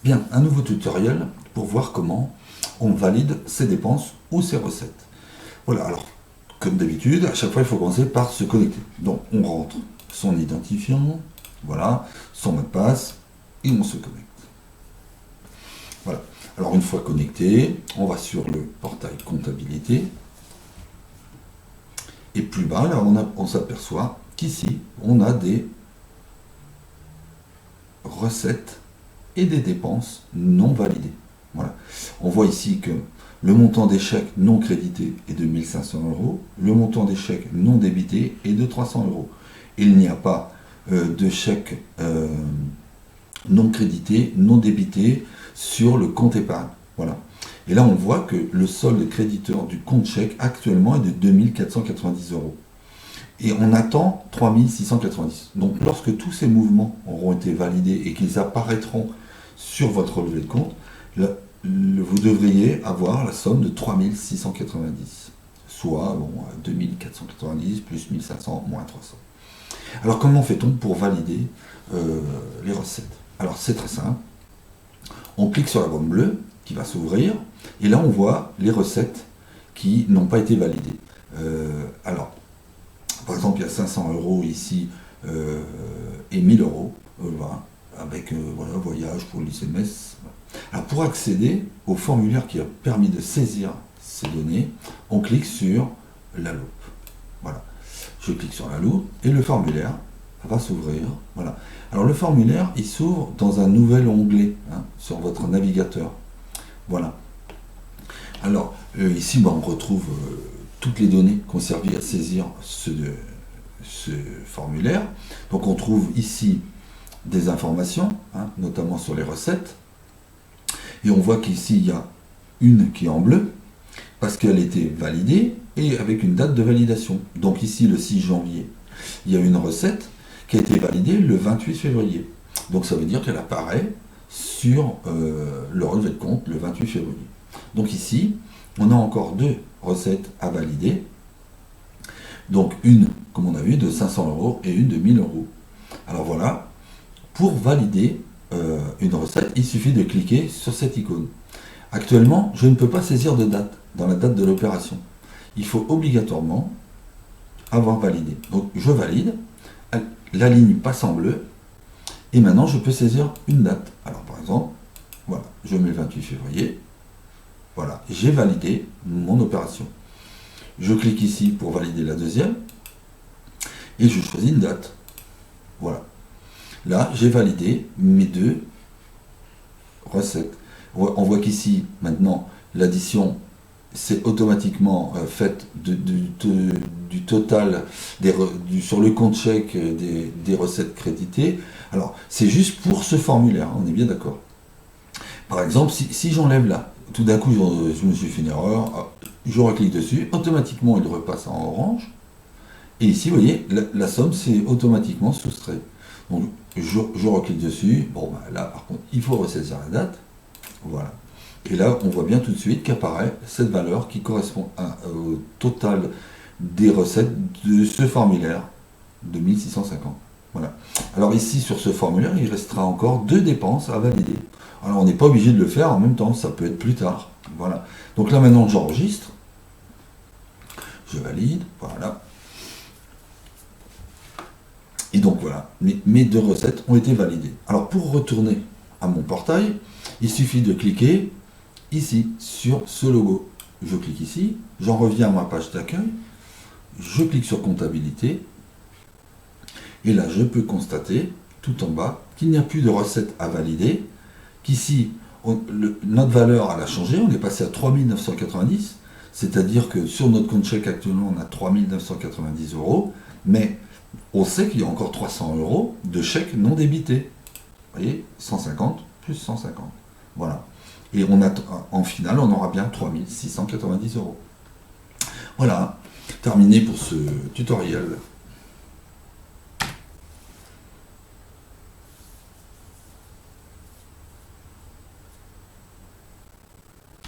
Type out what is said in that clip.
Bien, un nouveau tutoriel pour voir comment on valide ses dépenses ou ses recettes. Voilà, alors, comme d'habitude, à chaque fois, il faut commencer par se connecter. Donc, on rentre son identifiant, voilà, son mot de passe, et on se connecte. Voilà. Alors, une fois connecté, on va sur le portail comptabilité. Et plus bas, là, on s'aperçoit qu'ici, on a des recettes et des dépenses non validées. Voilà. On voit ici que le montant des chèques non crédités est de 1 500 €, le montant des chèques non débités est de 300 €. Il n'y a pas de chèques non crédités, non débités sur le compte épargne. Voilà. Et là, on voit que le solde créditeur du compte chèque actuellement est de 2 490 €. Et on attend 3 690. Donc lorsque tous ces mouvements auront été validés et qu'ils apparaîtront sur votre relevé de compte, vous devriez avoir la somme de 3 690. Soit 2 490 plus 1 500 moins 300. Alors comment fait-on pour valider les recettes? Alors c'est très simple. On clique sur la bande bleue qui va s'ouvrir et là on voit les recettes qui n'ont pas été validées. Alors, par exemple, il y a 500 € ici et 1000 €, voilà, avec voyage pour l'ICMS. Alors, pour accéder au formulaire qui a permis de saisir ces données, on clique sur la loupe. Voilà. Je clique sur la loupe et le formulaire va s'ouvrir. Voilà. Alors, le formulaire, il s'ouvre dans un nouvel onglet sur votre navigateur. Voilà. Alors, ici, on retrouve toutes les données qui ont servi à saisir ce formulaire. Donc on trouve ici des informations, notamment sur les recettes. Et on voit qu'ici, il y a une qui est en bleu, parce qu'elle était validée, et avec une date de validation. Donc ici, le 6 janvier, il y a une recette qui a été validée le 28 février. Donc ça veut dire qu'elle apparaît sur le relevé de compte le 28 février. Donc ici, on a encore deux recettes à valider. Donc une, comme on a vu, de 500 € et une de 1000 €. Alors voilà, pour valider une recette, il suffit de cliquer sur cette icône. Actuellement, je ne peux pas saisir de date dans la date de l'opération. Il faut obligatoirement avoir validé. Donc je valide, la ligne passe en bleu, et maintenant je peux saisir une date. Alors par exemple, voilà, je mets le 28 février. Voilà, j'ai validé mon opération. Je clique ici pour valider la deuxième et je choisis une date. Voilà. Là, j'ai validé mes deux recettes. On voit qu'ici, maintenant, l'addition c'est automatiquement faite du total sur le compte chèque des recettes créditées. Alors, c'est juste pour ce formulaire, on est bien d'accord. Par exemple, si j'enlève là, tout d'un coup, je me suis fait une erreur, je reclique dessus, automatiquement, il repasse en orange. Et ici, vous voyez, la somme, c'est automatiquement soustrait. Donc, je reclique dessus. Bon, là, par contre, il faut ressaisir la date. Voilà. Et là, on voit bien tout de suite qu'apparaît cette valeur qui correspond au total des recettes de ce formulaire de 1650. Voilà. Alors ici, sur ce formulaire, il restera encore deux dépenses à valider. Alors on n'est pas obligé de le faire en même temps, ça peut être plus tard. Voilà. Donc là maintenant j'enregistre. Je valide, voilà. Et donc voilà, mes deux recettes ont été validées. Alors pour retourner à mon portail, il suffit de cliquer ici sur ce logo. Je clique ici, j'en reviens à ma page d'accueil, je clique sur comptabilité, et là je peux constater tout en bas qu'il n'y a plus de recettes à valider, qu'ici notre valeur elle a changé, on est passé à 3 990, c'est-à-dire que sur notre compte chèque actuellement on a 3 990 €, mais on sait qu'il y a encore 300 € de chèques non débités. Vous voyez, 150 plus 150. Voilà. Et en finale, on aura bien 3 690 €. Voilà, terminé pour ce tutoriel.